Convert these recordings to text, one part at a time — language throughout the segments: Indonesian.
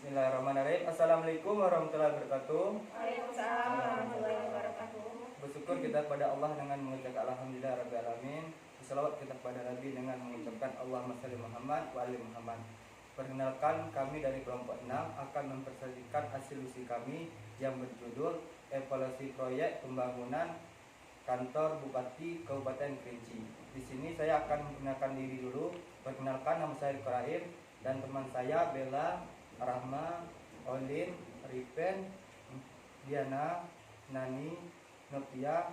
Bismillahirrahmanirrahim. Assalamualaikum warahmatullahi wabarakatuh. Waalaikumsalam warahmatullahi wabarakatuh. Bersyukur kita kepada Allah dengan mengucapkan alhamdulillah rabbil alamin. Salawat kita kepada Nabi dengan mengucapkan Allahumma shalli Muhammad wa ali Muhammad. Perkenalkan, kami dari kelompok 6 akan mempresentasikan hasil uji kami yang berjudul evaluasi proyek pembangunan kantor Bupati Kabupaten Kerinci. Di sini saya akan memperkenalkan diri dulu. Perkenalkan, nama saya Ibrahim dan teman saya Bella, Rahma, Olin, Ripen, Diana, Nani, Novia,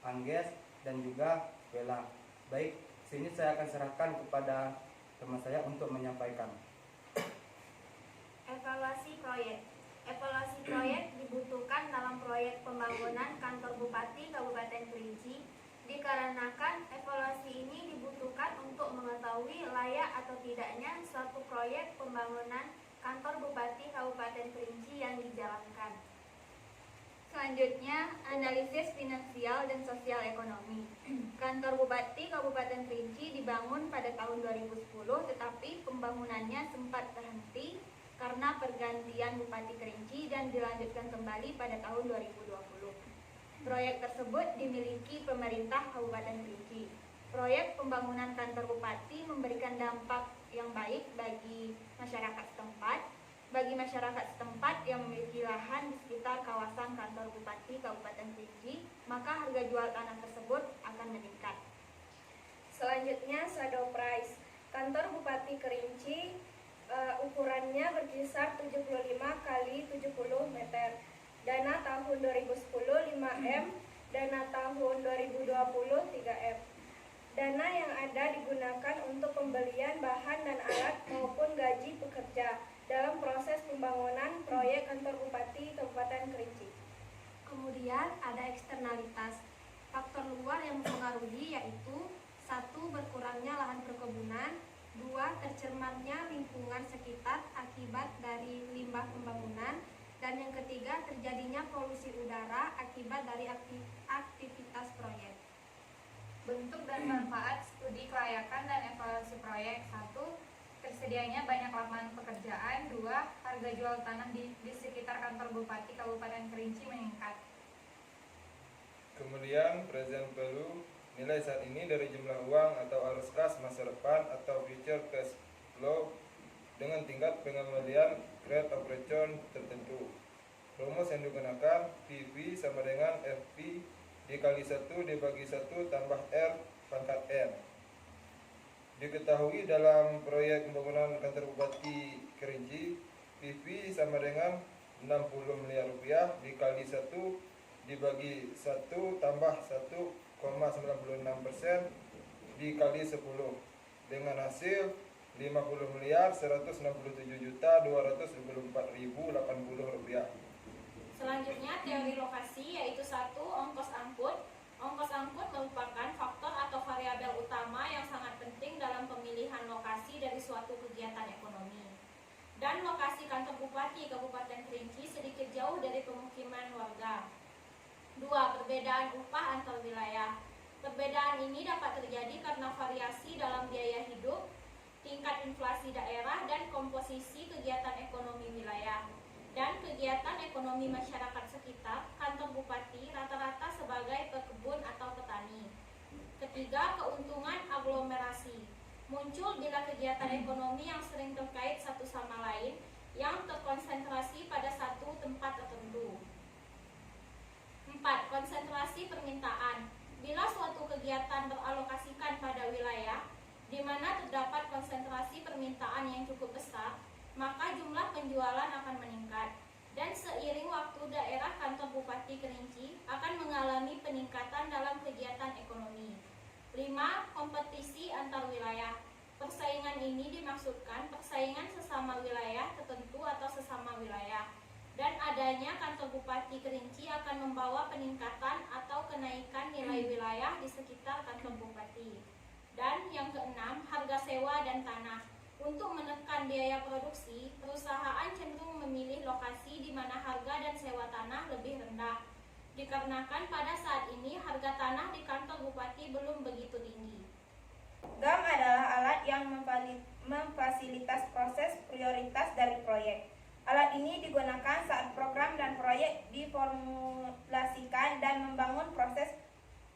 Angges, dan juga Bella. Baik, sini saya akan serahkan kepada teman saya untuk menyampaikan. Evaluasi proyek. Evaluasi proyek dibutuhkan dalam proyek pembangunan kantor Bupati Kabupaten Kerinci dikarenakan evaluasi ini dibutuhkan untuk mengetahui layak atau tidaknya suatu proyek pembangunan kantor Bupati Kabupaten Kerinci yang dijalankan. Selanjutnya, analisis finansial dan sosial ekonomi. Kantor Bupati Kabupaten Kerinci dibangun pada tahun 2010, tetapi pembangunannya sempat terhenti karena pergantian Bupati Kerinci dan dilanjutkan kembali pada tahun 2020. Proyek tersebut dimiliki pemerintah Kabupaten Kerinci. Proyek pembangunan kantor Bupati memberikan dampak yang baik bagi masyarakat setempat yang memiliki lahan di sekitar kawasan kantor Bupati Kabupaten Kerinci, maka harga jual tanah tersebut akan meningkat. Selanjutnya, shadow price. Kantor Bupati Kerinci ukurannya berkisar 75 kali 70 meter. Dana tahun 2010 5M, dana tahun 2020 3M. Dana yang ada digunakan untuk pembelian bahan dan alat maupun gaji pekerja dalam proses pembangunan proyek kantor Bupati Kabupaten Kerinci. Kemudian ada eksternalitas. Faktor luar yang mempengaruhi yaitu 1. Berkurangnya lahan perkebunan, 2. Tercemarnya lingkungan sekitar akibat dari limbah pembangunan, dan yang ketiga terjadinya polusi udara akibat dari aktivitas proyek. Bentuk dan manfaat studi kelayakan dan evaluasi proyek. 1. Tersedianya banyak lapangan pekerjaan. 2. Harga jual tanah di sekitar kantor Bupati Kabupaten Kerinci meningkat. Kemudian present value, nilai saat ini dari jumlah uang atau arus kas masa depan atau future cash flow dengan tingkat pengembalian rate of return tertentu. Rumus yang digunakan PV sama dengan FP dikali 1 dibagi 1 tambah R pangkat N. Diketahui dalam proyek pembangunan kantor Bupati Kerinci, PV sama dengan 60 miliar rupiah dikali 1 dibagi 1 tambah 1,96% dikali 10 dengan hasil 50 miliar 167 juta 224.080 rupiah. Selanjutnya, teori lokasi, yaitu 1. Ongkos angkut. Ongkos angkut merupakan faktor atau variabel utama yang sangat penting dalam pemilihan lokasi dari suatu kegiatan ekonomi. Dan lokasi kantor Bupati Kabupaten Kerinci sedikit jauh dari pemukiman warga. 2. Perbedaan upah antar wilayah. Perbedaan ini dapat terjadi karena variasi dalam biaya hidup, tingkat inflasi daerah, dan komposisi kegiatan ekonomi wilayah. Dan kegiatan ekonomi masyarakat sekitar kantor Bupati rata-rata sebagai pekebun atau petani. 3. Keuntungan aglomerasi muncul bila kegiatan ekonomi yang sering terkait satu sama lain yang terkonsentrasi pada satu tempat tertentu. 4. Konsentrasi permintaan. Bila suatu kegiatan beralokasikan pada wilayah di mana terdapat konsentrasi permintaan yang cukup besar, maka jumlah penjualan akan meningkat, dan seiring waktu daerah kantor Bupati Kerinci akan mengalami peningkatan dalam kegiatan ekonomi. 5. Kompetisi antar wilayah. Persaingan ini dimaksudkan persaingan sesama wilayah tertentu atau sesama wilayah, dan adanya kantor Bupati Kerinci akan membawa peningkatan atau kenaikan nilai wilayah di sekitar kantor Bupati. Dan yang keenam, harga sewa dan tanah. Untuk menekan biaya produksi, perusahaan cenderung memilih lokasi di mana harga dan sewa tanah lebih rendah. Dikarenakan pada saat ini harga tanah di kantor Bupati belum begitu tinggi. GAM adalah alat yang memfasilitas proses prioritas dari proyek. Alat ini digunakan saat program dan proyek diformulasikan dan membangun proses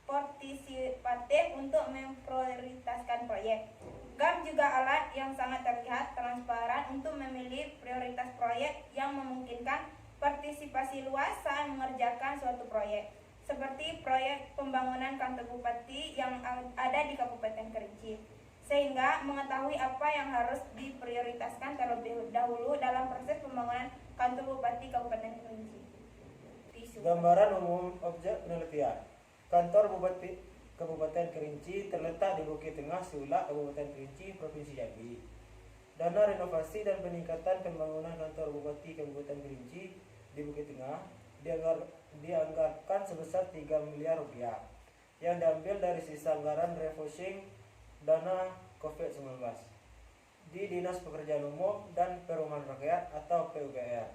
partisipatif untuk memprioritaskan proyek. GAM juga alat yang sangat terlihat transparan untuk memilih prioritas proyek yang memungkinkan partisipasi luas saat mengerjakan suatu proyek, seperti proyek pembangunan kantor bupati yang ada di Kabupaten Kerinci, sehingga mengetahui apa yang harus diprioritaskan terlebih dahulu dalam proses pembangunan kantor bupati Kabupaten Kerinci. Gambaran umum objek penelitian. Kantor Bupati Kabupaten Kerinci terletak di Bukit Tengah, Sulak, Kabupaten Kerinci, Provinsi Jambi. Dana renovasi dan peningkatan pembangunan kantor Bupati Kabupaten Kerinci di Bukit Tengah dianggarkan sebesar 3 miliar rupiah yang diambil dari sisa anggaran refocusing dana COVID-19 di Dinas Pekerjaan Umum dan Perumahan Rakyat atau PUPR,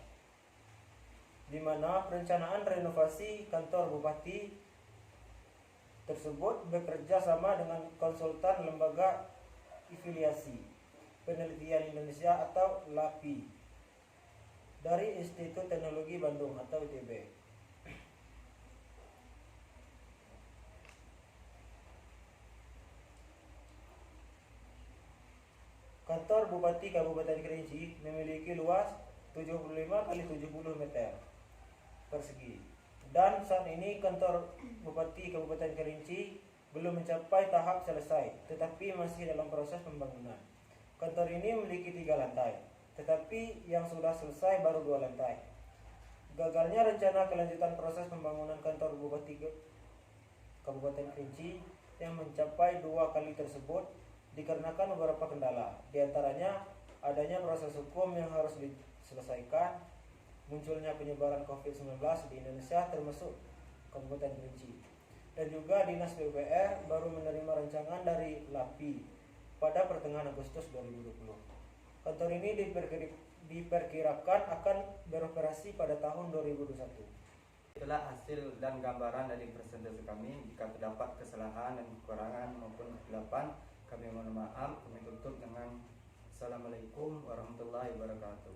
di mana perencanaan renovasi kantor bupati tersebut bekerja sama dengan konsultan lembaga afiliasi penelitian Indonesia atau LAPI dari Institut Teknologi Bandung atau ITB. Kantor Bupati Kabupaten Kerinci memiliki luas 75 kali 70 meter persegi. Dan saat ini kantor Bupati Kabupaten Kerinci belum mencapai tahap selesai, tetapi masih dalam proses pembangunan. Kantor ini memiliki 3 lantai, tetapi yang sudah selesai baru 2 lantai. Gagalnya rencana kelanjutan proses pembangunan kantor Bupati Kabupaten Kerinci yang mencapai 2 kali tersebut dikarenakan beberapa kendala, di antaranya adanya proses hukum yang harus diselesaikan, munculnya penyebaran COVID-19 di Indonesia termasuk Kabupaten Kerinci, dan juga Dinas PUPR baru menerima rancangan dari LAPI pada pertengahan Agustus 2020. Kantor ini diperkirakan akan beroperasi pada tahun 2021. Itulah hasil dan gambaran dari presentasi kami. Jika terdapat kesalahan dan kekurangan maupun kehilafan, kami mohon maaf. Kami tutup dengan Assalamualaikum warahmatullahi wabarakatuh.